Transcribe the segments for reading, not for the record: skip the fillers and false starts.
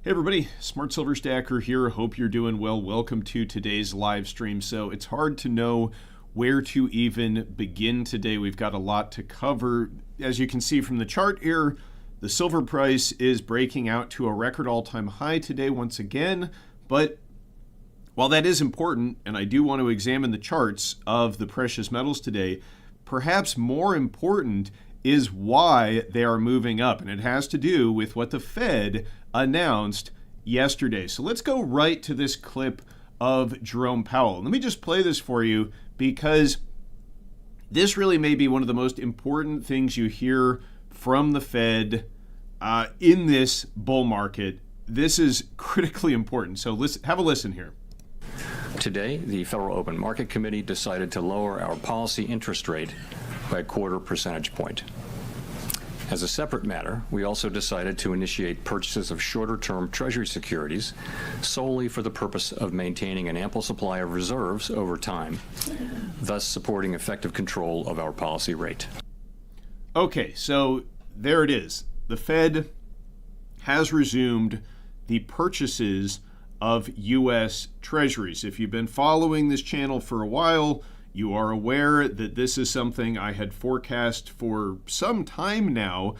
Hey everybody, Smart Silver Stacker here. Hope you're doing well. Welcome to today's live stream. So it's hard to know where to even begin today. We've got a lot to cover. As you can see from the chart here, the silver price is breaking out to a record all-time high today once again. But while that is important, and I do want to examine the charts of the precious metals today, perhaps more important is why they are moving up. And it has to do with what the Fed announced yesterday. So let's go right to this clip of Jerome Powell. Let me just play this for you because this really may be one of the most important things you hear from the Fed in this bull market. This is critically important. So listen, have a listen here. Today, the Federal Open Market Committee decided to lower our policy interest rate by a 1/4 percentage point. As a separate matter, we also decided to initiate purchases of shorter-term Treasury securities solely for the purpose of maintaining an ample supply of reserves over time, thus supporting effective control of our policy rate. Okay, so there it is. The Fed has resumed the purchases of U.S. Treasuries. If you've been following this channel for a while, you are aware that this is something I had forecast for some time now,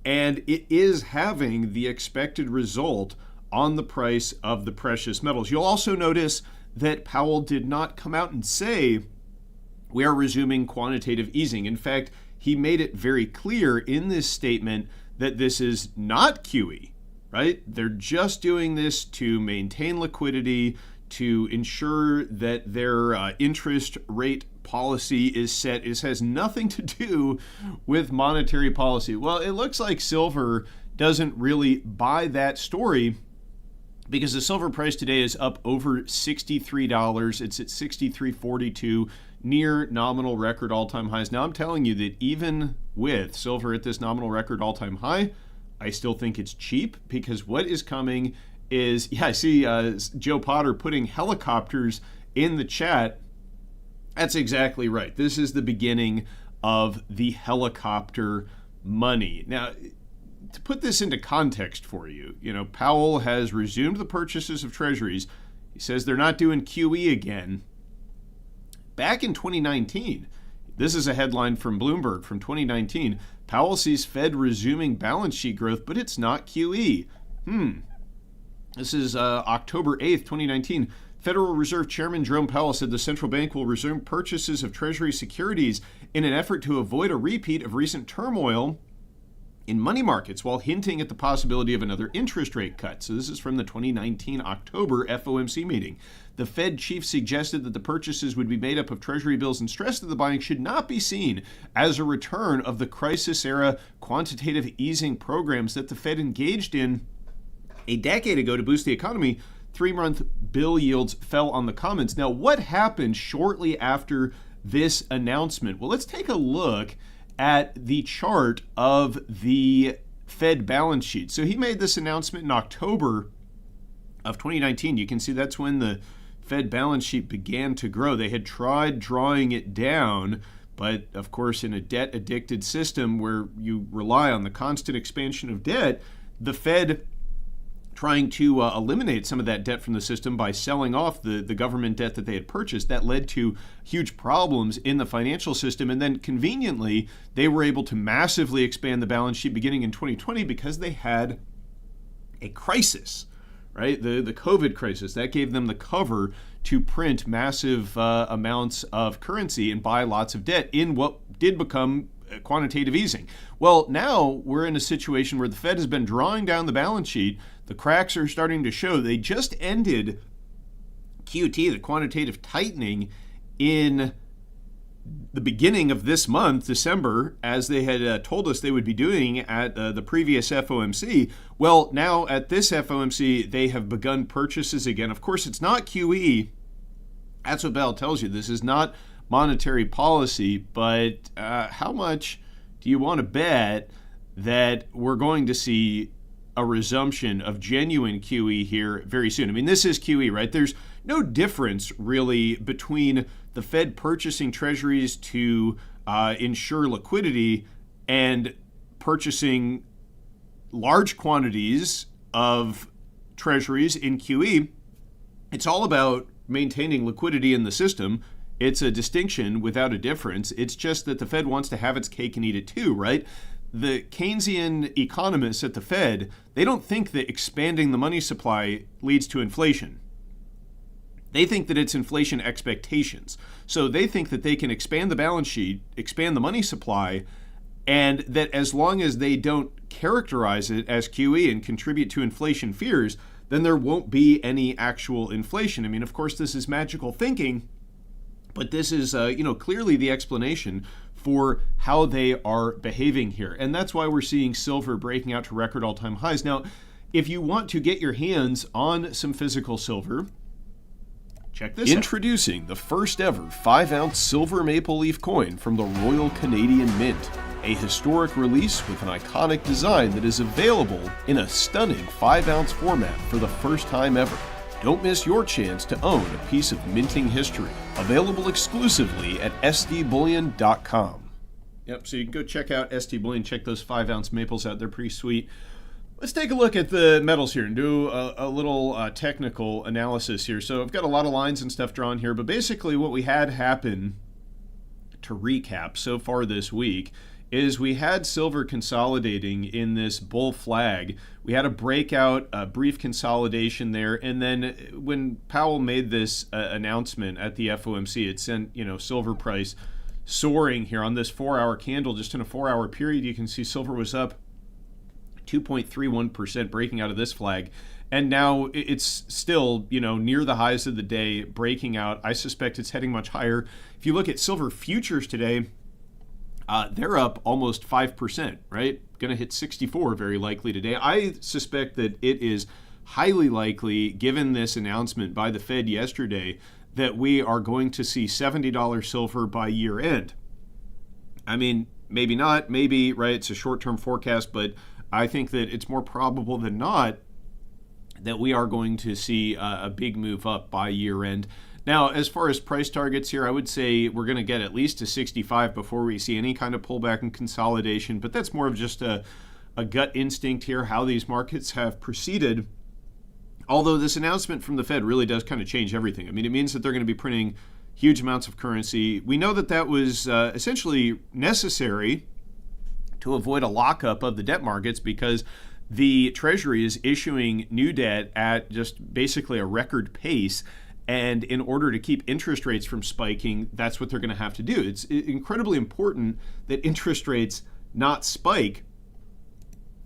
and it is having the expected result on the price of the precious metals. You'll also notice that Powell did not come out and say we are resuming quantitative easing. In fact, he made it very clear in this statement that this is not QE, right? They're just doing this to maintain liquidity, to ensure that their interest rate policy is set. This has nothing to do with monetary policy. Well, it looks like silver doesn't really buy that story because the silver price today is up over $63. It's at $63.42, near nominal record all-time highs. Now, I'm telling you that even with silver at this nominal record all-time high, I still think it's cheap because what is coming is, I see Joe Potter putting helicopters in the chat. That's exactly right. This is the beginning of the helicopter money. Now, to put this into context for you, Powell has resumed the purchases of treasuries. He says they're not doing QE again. Back in 2019, this is a headline from Bloomberg from 2019, Powell sees Fed resuming balance sheet growth, but it's not QE. This is October 8th, 2019. Federal Reserve Chairman Jerome Powell said the central bank will resume purchases of Treasury securities in an effort to avoid a repeat of recent turmoil in money markets, while hinting at the possibility of another interest rate cut. So this is from the 2019 October FOMC meeting. The Fed chief suggested that the purchases would be made up of Treasury bills and stressed that the buying should not be seen as a return of the crisis-era quantitative easing programs that the Fed engaged in a decade ago to boost the economy. 3-month bill yields fell on the comments. Now, what happened shortly after this announcement? Well, let's take a look at the chart of the Fed balance sheet. So he made this announcement in October of 2019. You can see that's when the Fed balance sheet began to grow. They had tried drawing it down, but of course, in a debt-addicted system where you rely on the constant expansion of debt, the Fed trying to eliminate some of that debt from the system by selling off the government debt that they had purchased. That led to huge problems in the financial system. And then conveniently, they were able to massively expand the balance sheet beginning in 2020 because they had a crisis, right? The COVID crisis. That gave them the cover to print massive amounts of currency and buy lots of debt in what did become quantitative easing. Well, now we're in a situation where the Fed has been drawing down the balance sheet. The cracks are starting to show. They just ended QT, the quantitative tightening, in the beginning of this month, December, as they had told us they would be doing at the previous FOMC. Well, now at this FOMC, they have begun purchases again. Of course, it's not QE. That's what Bell tells you. This is not monetary policy, but how much do you want to bet that we're going to see a resumption of genuine QE here very soon? I mean, this is QE, right? There's no difference really between the Fed purchasing treasuries to ensure liquidity and purchasing large quantities of treasuries in QE, it's all about maintaining liquidity in the system. It's a distinction without a difference. It's just that the Fed wants to have its cake and eat it too, right? The Keynesian economists at the Fed, they don't think that expanding the money supply leads to inflation. They think that it's inflation expectations. So they think that they can expand the balance sheet, expand the money supply, and that as long as they don't characterize it as QE and contribute to inflation fears, then there won't be any actual inflation. I mean, of course, this is magical thinking, but this is, clearly the explanation for how they are behaving here. And that's why we're seeing silver breaking out to record all-time highs. Now, if you want to get your hands on some physical silver, check this out. Introducing the first ever 5-ounce silver maple leaf coin from the Royal Canadian Mint, a historic release with an iconic design that is available in a stunning 5-ounce format for the first time ever. Don't miss your chance to own a piece of minting history. Available exclusively at sdbullion.com. Yep, so you can go check out SD Bullion, check those 5-ounce maples out. They're pretty sweet. Let's take a look at the metals here and do a little technical analysis here. So I've got a lot of lines and stuff drawn here, but basically what we had happen, to recap so far this week, is we had silver consolidating in this bull flag. We had a breakout, a brief consolidation there, and then when Powell made this announcement at the FOMC, it sent silver price soaring here on this 4-hour candle. Just in a 4-hour period, you can see silver was up 2.31%, breaking out of this flag, and now it's still near the highs of the day, breaking out. I suspect it's heading much higher. If you look at silver futures today, they're up almost 5%, right? Going to hit 64 very likely today. I suspect that it is highly likely, given this announcement by the Fed yesterday, that we are going to see $70 silver by year end. I mean, maybe not, maybe, right? It's a short-term forecast, but I think that it's more probable than not that we are going to see a big move up by year end. Now, as far as price targets here, I would say we're going to get at least to 65 before we see any kind of pullback and consolidation, but that's more of just a gut instinct here, how these markets have proceeded. Although this announcement from the Fed really does kind of change everything. I mean, it means that they're going to be printing huge amounts of currency. We know that that was essentially necessary to avoid a lockup of the debt markets because the Treasury is issuing new debt at just basically a record pace. And in order to keep interest rates from spiking, that's what they're going to have to do. It's incredibly important that interest rates not spike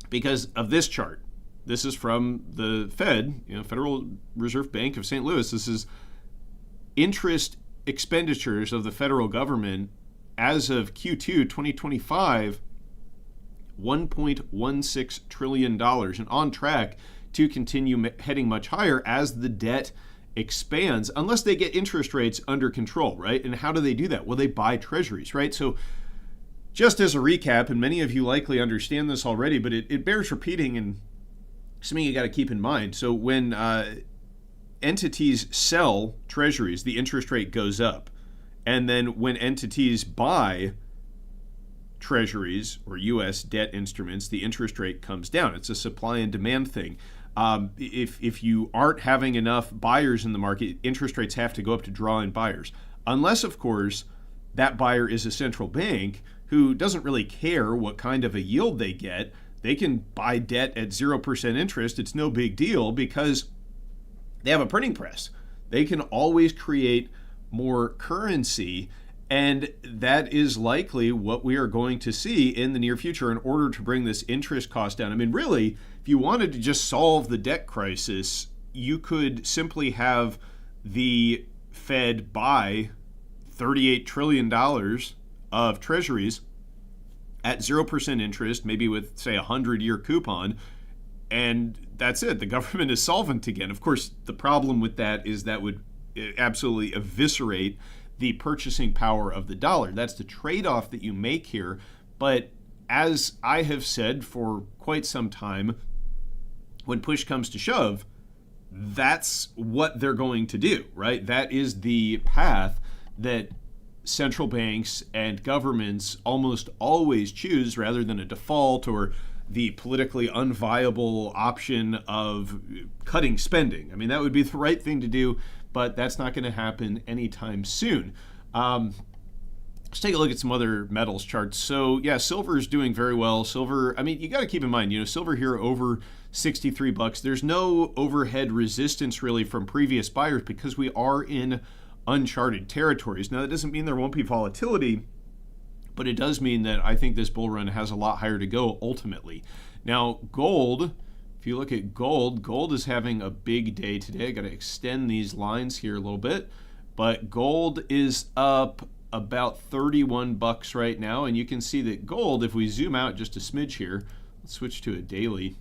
because of this chart. This is from the Fed, Federal Reserve Bank of St. Louis. This is interest expenditures of the federal government as of Q2 2025, $1.16 trillion, and on track to continue heading much higher as the debt expands, unless they get interest rates under control, right? And how do they do that? Well, they buy treasuries, right? So just as a recap, and many of you likely understand this already, but it bears repeating and something you got to keep in mind. So when entities sell treasuries, the interest rate goes up. And then when entities buy treasuries or U.S. debt instruments, the interest rate comes down. It's a supply and demand thing. If you aren't having enough buyers in the market, interest rates have to go up to draw in buyers. Unless, of course, that buyer is a central bank who doesn't really care what kind of a yield they get. They can buy debt at 0% interest. It's no big deal because they have a printing press. They can always create more currency, and that is likely what we are going to see in the near future in order to bring this interest cost down. I mean, really, if you wanted to just solve the debt crisis, you could simply have the Fed buy $38 trillion of treasuries at 0% interest, maybe with, say, a 100-year coupon, and that's it. The government is solvent again. Of course, the problem with that is that would absolutely eviscerate the purchasing power of the dollar. That's the trade-off that you make here. But as I have said for quite some time, when push comes to shove, that's what they're going to do, right? That is the path that central banks and governments almost always choose rather than a default or the politically unviable option of cutting spending. I mean, that would be the right thing to do, but that's not going to happen anytime soon. Let's take a look at some other metals charts. So yeah, silver is doing very well. Silver, I mean, you got to keep in mind, silver here over $63. There's no overhead resistance really from previous buyers because we are in uncharted territories. Now, that doesn't mean there won't be volatility, but it does mean that I think this bull run has a lot higher to go ultimately. Now, gold, if you look at gold, gold is having a big day today. I got to extend these lines here a little bit, but gold is up about $31 right now, and you can see that gold, if we zoom out just a smidge here, let's switch to a daily.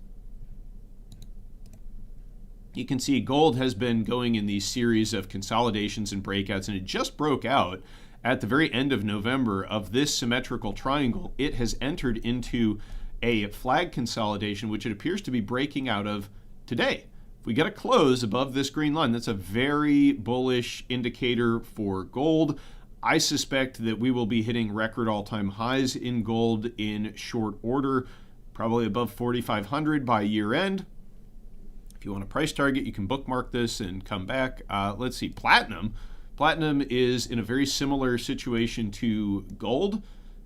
You can see gold has been going in these series of consolidations and breakouts, and it just broke out at the very end of November of this symmetrical triangle. It has entered into a flag consolidation, which it appears to be breaking out of today. If we get a close above this green line, that's a very bullish indicator for gold. I suspect that we will be hitting record all-time highs in gold in short order, probably above 4,500 by year end. If you want a price target, you can bookmark this and come back. Let's see, platinum. Platinum is in a very similar situation to gold.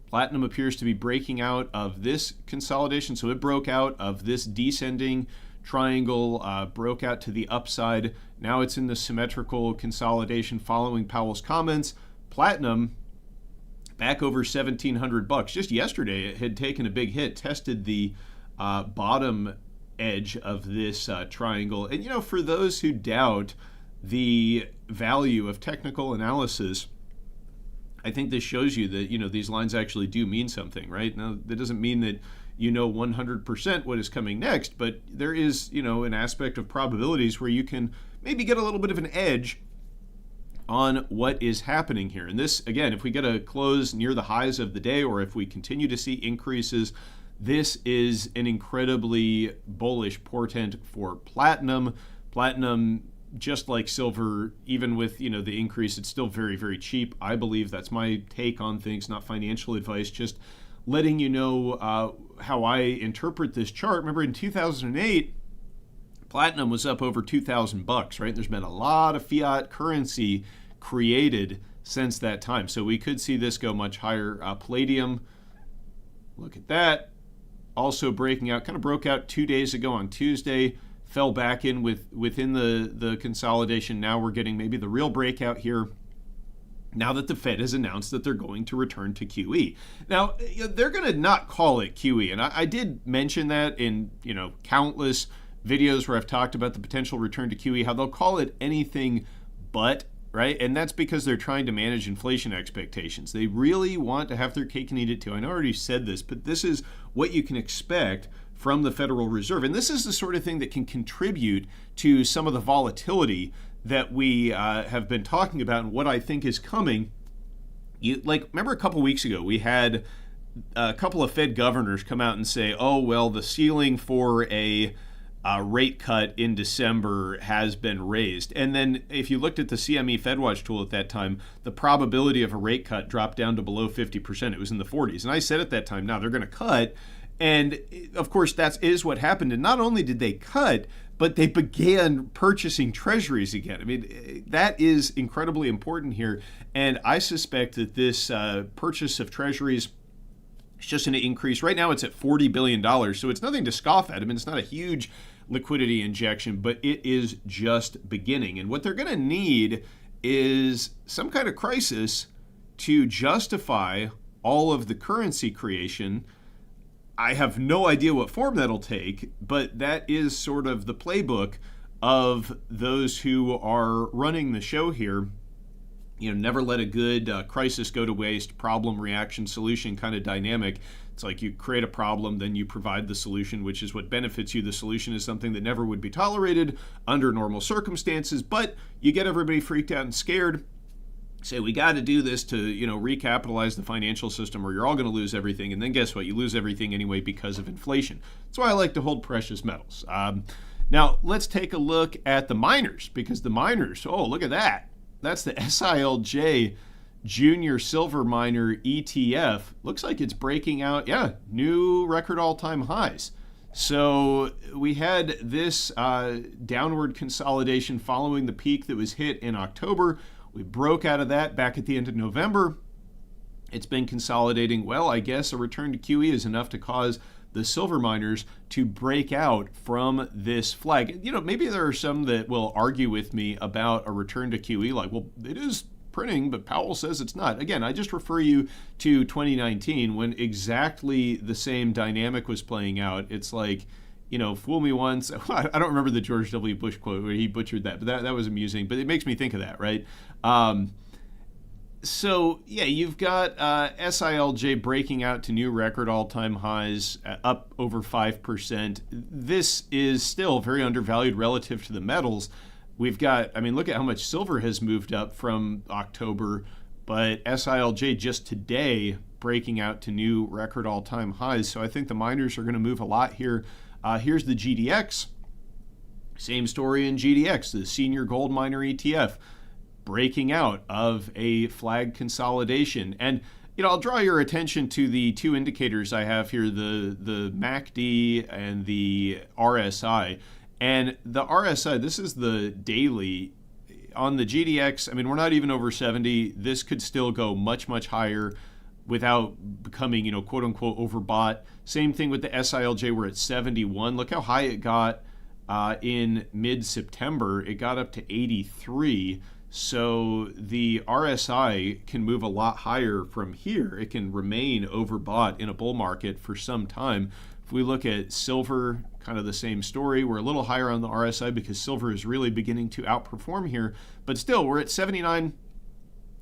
Platinum appears to be breaking out of this consolidation. So it broke out of this descending triangle, broke out to the upside. Now it's in the symmetrical consolidation following Powell's comments. Platinum back over $1,700. Just yesterday, it had taken a big hit, tested the bottom edge of this triangle. And for those who doubt the value of technical analysis, I think this shows you that these lines actually do mean something, right? Now, that doesn't mean that 100% what is coming next, but there is an aspect of probabilities where you can maybe get a little bit of an edge on what is happening here. And this, again, if we get a close near the highs of the day, or if we continue to see increases, this is an incredibly bullish portent for platinum. Platinum, just like silver, even with the increase, it's still very, very cheap. I believe that's my take on things, not financial advice, just letting you know how I interpret this chart. Remember, in 2008, platinum was up over $2,000, right? There's been a lot of fiat currency created since that time. So we could see this go much higher. Palladium, look at that. Also breaking out, kind of broke out 2 days ago on Tuesday, fell back in within the consolidation. Now we're getting maybe the real breakout here, now that the Fed has announced that they're going to return to QE. Now, they're going to not call it QE. And I did mention that in countless videos where I've talked about the potential return to QE, how they'll call it anything but, right? And that's because they're trying to manage inflation expectations. They really want to have their cake and eat it too. I know I already said this, but this is what you can expect from the Federal Reserve. And this is the sort of thing that can contribute to some of the volatility that we have been talking about and what I think is coming. Remember a couple weeks ago, we had a couple of Fed governors come out and say, oh, well, the ceiling for a rate cut in December has been raised. And then if you looked at the CME FedWatch tool at that time, the probability of a rate cut dropped down to below 50%. It was in the 40s. And I said at that time, now they're going to cut. And of course, that is what happened. And not only did they cut, but they began purchasing treasuries again. I mean, that is incredibly important here. And I suspect that this purchase of treasuries is just going to increase. Right now, it's at $40 billion. So it's nothing to scoff at. I mean, it's not a huge liquidity injection, but it is just beginning. And what they're going to need is some kind of crisis to justify all of the currency creation. I have no idea what form that'll take, but that is sort of the playbook of those who are running the show here. Never let a good crisis go to waste, problem, reaction, solution kind of dynamic. It's like you create a problem, then you provide the solution, which is what benefits you. The solution is something that never would be tolerated under normal circumstances, but you get everybody freaked out and scared. Say, we got to do this to, recapitalize the financial system or you're all going to lose everything. And then guess what? You lose everything anyway because of inflation. That's why I like to hold precious metals. Now, let's take a look at the miners, because the miners, oh, look at that. That's the SILJ junior silver miner ETF looks like it's breaking out, new record all-time highs. So we had this downward consolidation following the peak that was hit in October. We broke out of that back at the end of November. It's been consolidating. Well, I guess a return to QE is enough to cause the silver miners to break out from this flag. Maybe there are some that will argue with me about a return to QE, like, well, it is printing, but Powell says it's not. Again, I just refer you to 2019 when exactly the same dynamic was playing out. It's like, fool me once. I don't remember the George W. Bush quote where he butchered that, but that was amusing. But it makes me think of that, right? So, you've got SILJ breaking out to new record all-time highs, up over 5%. This is still very undervalued relative to the metals. We've got, look at how much silver has moved up from October, but SILJ just today breaking out to new record all-time highs. So I think the miners are going to move a lot here. Here's the GDX. Same story in GDX, the senior gold miner ETF, breaking out of a flag consolidation. And I'll draw your attention to the two indicators I have here, the MACD and the RSI. And the RSI, this is the daily. On the GDX, we're not even over 70. This could still go much, much higher without becoming, quote unquote, overbought. Same thing with the SILJ, we're at 71. Look how high it got in mid-September. It got up to 83. So the RSI can move a lot higher from here. It can remain overbought in a bull market for some time. If we look at silver, kind of the same story. We're a little higher on the RSI because silver is really beginning to outperform here. But still, we're at 79.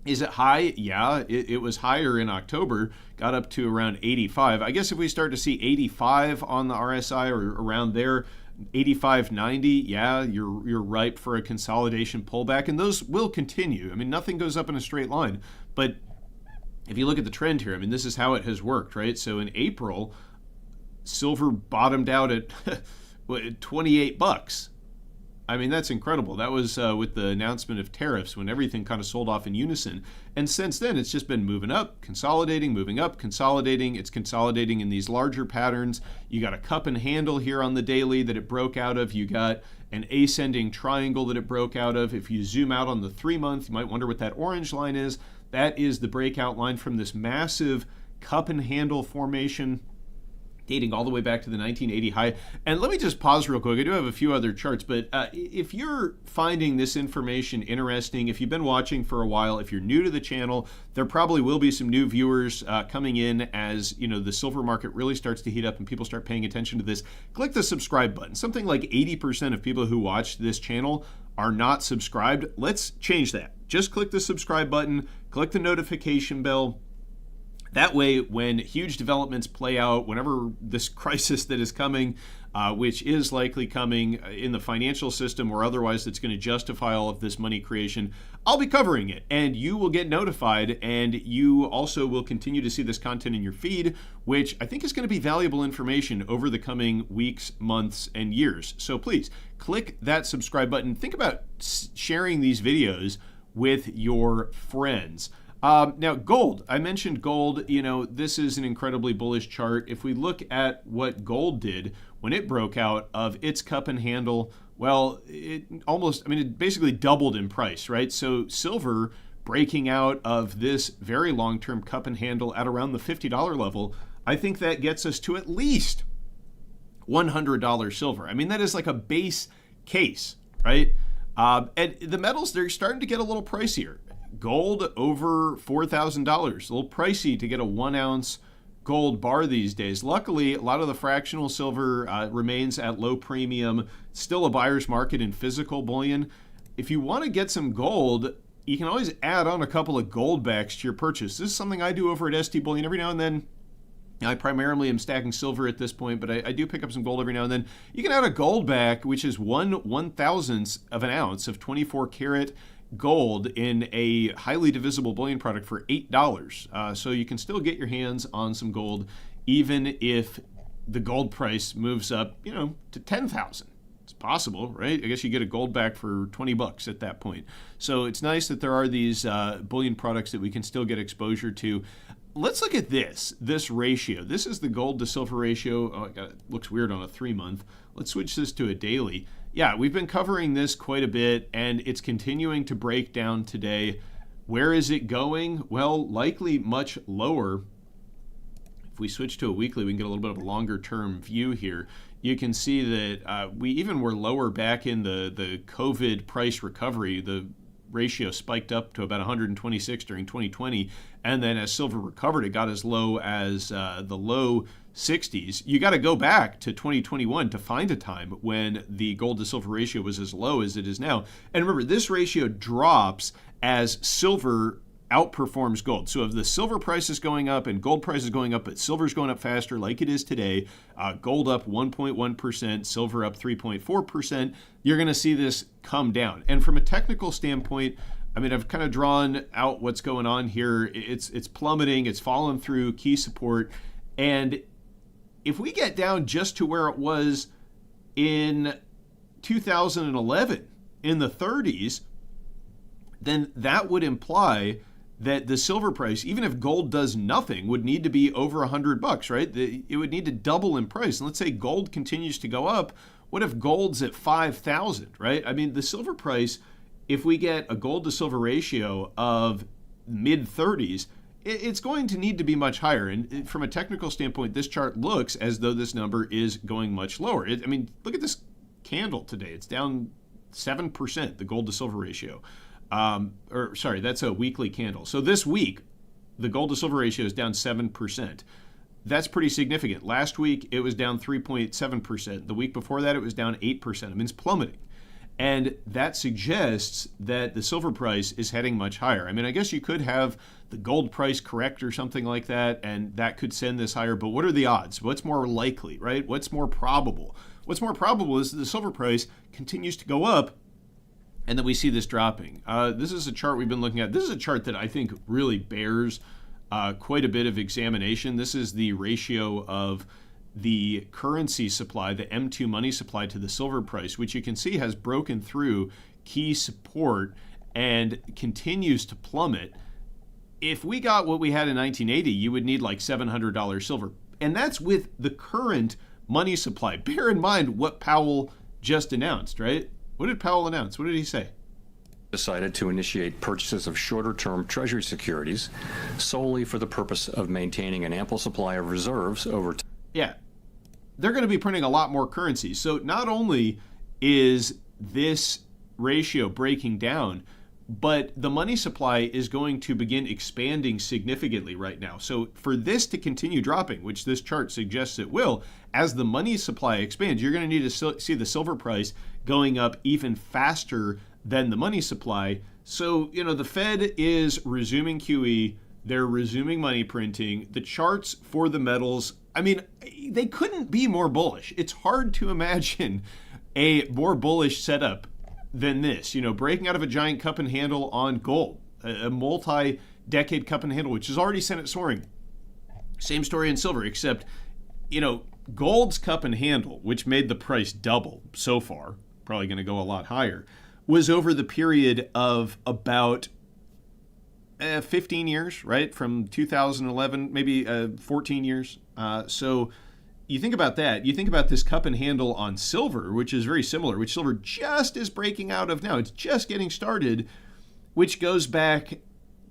Is it high? Yeah, it was higher in October, got up to around 85. I guess if we start to see 85 on the RSI or around there, 85, 90, you're ripe for a consolidation pullback, and those will continue. Nothing goes up in a straight line, but if you look at the trend here, this is how it has worked, right? So in April, silver bottomed out at $28. That's incredible. That was with the announcement of tariffs when everything kind of sold off in unison. And since then, it's just been moving up, consolidating, moving up, consolidating. It's consolidating in these larger patterns. You got a cup and handle here on the daily that it broke out of. You got an ascending triangle that it broke out of. If you zoom out on the 3-month, you might wonder what that orange line is. That is the breakout line from this massive cup and handle formation dating all the way back to the 1980 high. And let me just pause real quick. I do have a few other charts, but if you're finding this information interesting, if you've been watching for a while, if you're new to the channel, there probably will be some new viewers coming in as the silver market really starts to heat up and people start paying attention to this. Click the subscribe button. Something like 80% of people who watch this channel are not subscribed. Let's change that. Just click the subscribe button, click the notification bell. That way, when huge developments play out, whenever this crisis that is coming, which is likely coming in the financial system or otherwise that's going to justify all of this money creation, I'll be covering it and you will get notified, and you also will continue to see this content in your feed, which I think is going to be valuable information over the coming weeks, months, and years. So please click that subscribe button. Think about sharing these videos with your friends. Now, gold. I mentioned gold. This is an incredibly bullish chart. If we look at what gold did when it broke out of its cup and handle, well, it basically doubled in price, right? So silver breaking out of this very long-term cup and handle at around the $50 level, I think that gets us to at least $100 silver. That is like a base case, right? And the metals, they're starting to get a little pricier. Gold over $4,000, a little pricey to get a 1-ounce gold bar these days. Luckily, a lot of the fractional silver remains at low premium, still a buyer's market in physical bullion. If you want to get some gold, you can always add on a couple of gold backs to your purchase. This is something I do over at ST Bullion every now and then. I primarily am stacking silver at this point, but I do pick up some gold every now and then. You can add a gold back, which is 1/1000th of an ounce of 24 karat gold in a highly divisible bullion product for $8. So you can still get your hands on some gold, even if the gold price moves up, to 10,000. It's possible, right? I guess you get a gold back for $20 at that point. So it's nice that there are these bullion products that we can still get exposure to. Let's look at this ratio. This is the gold to silver ratio. Oh, it looks weird on a 3-month. Let's switch this to a daily. Yeah, we've been covering this quite a bit, and it's continuing to break down today. Where is it going? Well, likely much lower. If we switch to a weekly, we can get a little bit of a longer term view here. You can see that we even were lower back in the COVID price recovery. The ratio spiked up to about 126 during 2020. And then as silver recovered, it got as low as the low 60s. You got to go back to 2021 to find a time when the gold to silver ratio was as low as it is now. And remember, this ratio drops as silver outperforms gold. So if the silver price is going up and gold price is going up, but silver's going up faster like it is today, gold up 1.1%, silver up 3.4%, you're going to see this come down. And from a technical standpoint, I mean, I've kind of drawn out what's going on here. It's plummeting. It's fallen through key support. And if we get down just to where it was in 2011, in the 30s, then that would imply that the silver price, even if gold does nothing, would need to be over $100, right? It would need to double in price. And let's say gold continues to go up. What if gold's at 5,000, right? I mean, the silver price, if we get a gold to silver ratio of mid 30s, it's going to need to be much higher. And from a technical standpoint, this chart looks as though this number is going much lower. I mean, look at this candle today. It's down 7%, the gold to silver ratio. That's a weekly candle. So this week, the gold to silver ratio is down 7%. That's pretty significant. Last week, it was down 3.7%. The week before that, it was down 8%. I mean, it's plummeting. And that suggests that the silver price is heading much higher. I mean, I guess you could have the gold price correct or something like that, and that could send this higher. But what are the odds? What's more likely, right? What's more probable? What's more probable is that the silver price continues to go up and that we see this dropping. This is a chart we've been looking at. This is a chart that I think really bears quite a bit of examination. This is the ratio of the currency supply, the M2 money supply, to the silver price, which you can see has broken through key support and continues to plummet. If we got what we had in 1980, you would need like $700 silver. And that's with the current money supply. Bear in mind what Powell just announced, right? What did Powell announce? What did he say? Decided to initiate purchases of shorter-term treasury securities solely for the purpose of maintaining an ample supply of reserves over time. Yeah, they're going to be printing a lot more currency. So not only is this ratio breaking down, but the money supply is going to begin expanding significantly right now. So for this to continue dropping, which this chart suggests it will, as the money supply expands, you're going to need to see the silver price going up even faster than the money supply. So, the Fed is resuming QE. They're resuming money printing. The charts for the metals, I mean, they couldn't be more bullish. It's hard to imagine a more bullish setup than this. Breaking out of a giant cup and handle on gold, a multi-decade cup and handle, which has already sent it soaring. Same story in silver, except, gold's cup and handle, which made the price double so far, probably going to go a lot higher, was over the period of about 15 years, right? From 2011, maybe 14 years. So you think about that. You think about this cup and handle on silver, which is very similar, which silver just is breaking out of now. It's just getting started, which goes back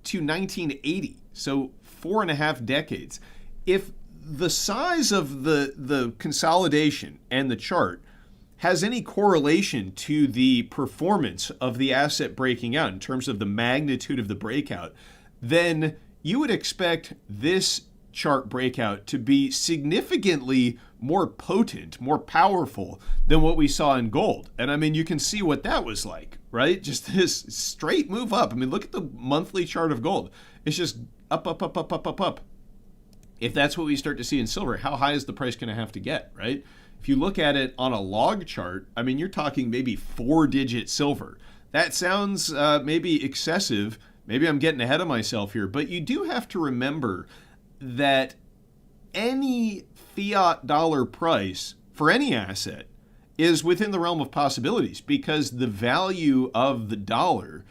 to 1980. So 4.5 decades. If the size of the consolidation and the chart has any correlation to the performance of the asset breaking out in terms of the magnitude of the breakout, then you would expect this chart breakout to be significantly more potent, more powerful than what we saw in gold. And I mean, you can see what that was like, right? Just this straight move up. I mean, look at the monthly chart of gold. It's just up, up, up, up, up, up, up. If that's what we start to see in silver, how high is the price going to have to get, right? If you look at it on a log chart, I mean, you're talking maybe 4-digit silver. That sounds maybe excessive. Maybe I'm getting ahead of myself here, but you do have to remember that any fiat dollar price for any asset is within the realm of possibilities because the value of the dollar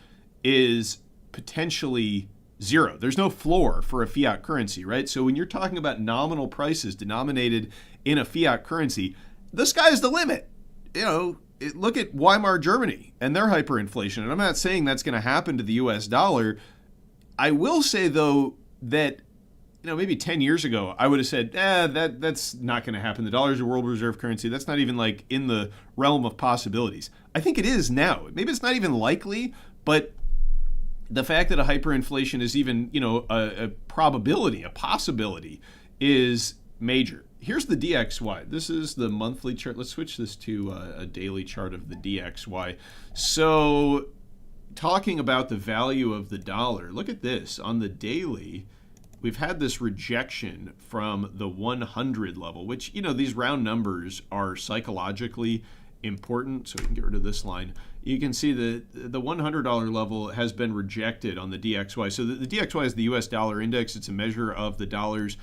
is potentially zero. There's no floor for a fiat currency, right? So when you're talking about nominal prices denominated in a fiat currency, the sky's the limit. Look at Weimar Germany and their hyperinflation. And I'm not saying that's going to happen to the US dollar. I will say, though, that maybe 10 years ago, I would have said, that's not going to happen. The dollar is a world reserve currency. That's not even like in the realm of possibilities. I think it is now. Maybe it's not even likely, but the fact that a hyperinflation is even, a probability, a possibility, is major. Here's the DXY. This is the monthly chart. Let's switch this to a daily chart of the DXY. So talking about the value of the dollar, look at this. On the daily, we've had this rejection from the 100 level, which, these round numbers are psychologically important. So we can get rid of this line. You can see that the $100 level has been rejected on the DXY. So the DXY is the US dollar index. It's a measure of the dollar's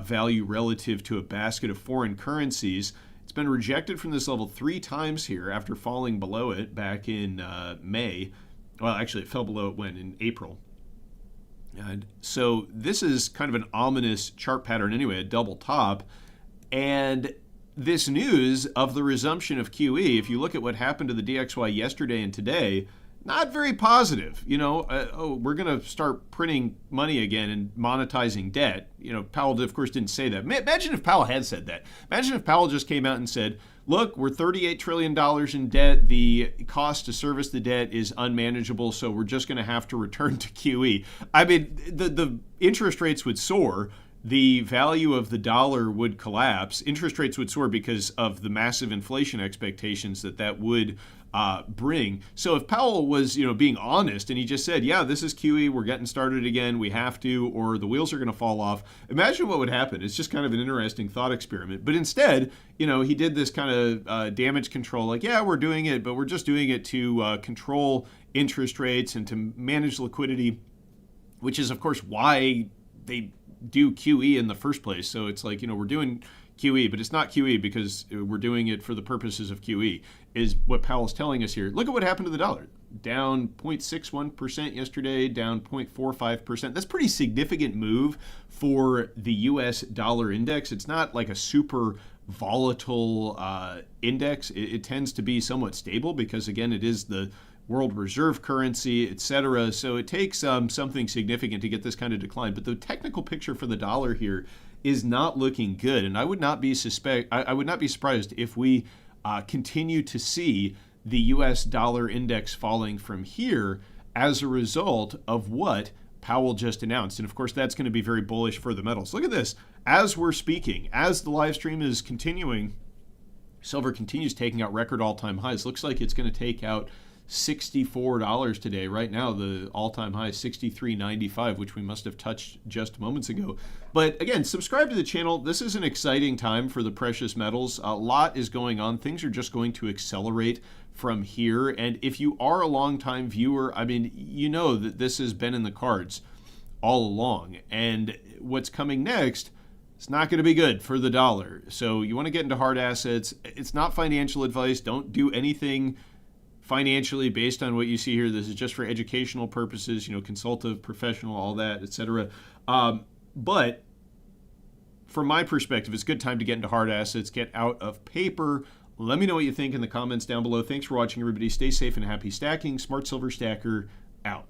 value relative to a basket of foreign currencies. It's been rejected from this level 3 times here after falling below it back in May. Well, actually, it fell below it in April. And so this is kind of an ominous chart pattern anyway, a double top. And this news of the resumption of QE, if you look at what happened to the DXY yesterday and today, not very positive. We're going to start printing money again and monetizing debt. Powell, of course, didn't say that. Imagine if Powell had said that. Imagine if Powell just came out and said, look, we're $38 trillion in debt. The cost to service the debt is unmanageable, so we're just going to have to return to QE. I mean, the interest rates would soar. The value of the dollar would collapse. Interest rates would soar because of the massive inflation expectations that would bring. So if Powell was, being honest and he just said, yeah, this is QE, we're getting started again, we have to, or the wheels are going to fall off, imagine what would happen. It's just kind of an interesting thought experiment. But instead, he did this kind of damage control, like, yeah, we're doing it, but we're just doing it to control interest rates and to manage liquidity, which is, of course, why they do QE in the first place. So it's like, we're doing QE, but it's not QE because we're doing it for the purposes of QE, is what Powell's telling us here. Look at what happened to the dollar. Down 0.61% yesterday, down 0.45%. That's a pretty significant move for the US dollar index. It's not like a super volatile index. It tends to be somewhat stable because, again, it is the world reserve currency, etc. So it takes something significant to get this kind of decline. But the technical picture for the dollar here is not looking good, and I would not be surprised if we continue to see the U.S. dollar index falling from here as a result of what Powell just announced. And of course, that's going to be very bullish for the metals. Look at this. As we're speaking, as the live stream is continuing, silver continues taking out record all-time highs. Looks like it's going to take out $64 today. Right now, the all-time high is $63.95, which we must have touched just moments ago. But again, subscribe to the channel. This is an exciting time for the precious metals. A lot is going on. Things are just going to accelerate from here. And if you are a long-time viewer, I mean, you know that this has been in the cards all along. And what's coming next, it's not going to be good for the dollar. So you want to get into hard assets. It's not financial advice. Don't do anything financially based on what you see here. This is just for educational purposes, consultative, professional, all that, etc. But from my perspective, it's a good time to get into hard assets, get out of paper. Let me know what you think in the comments down below. Thanks for watching, everybody. Stay safe and happy stacking. Smart Silver Stacker out.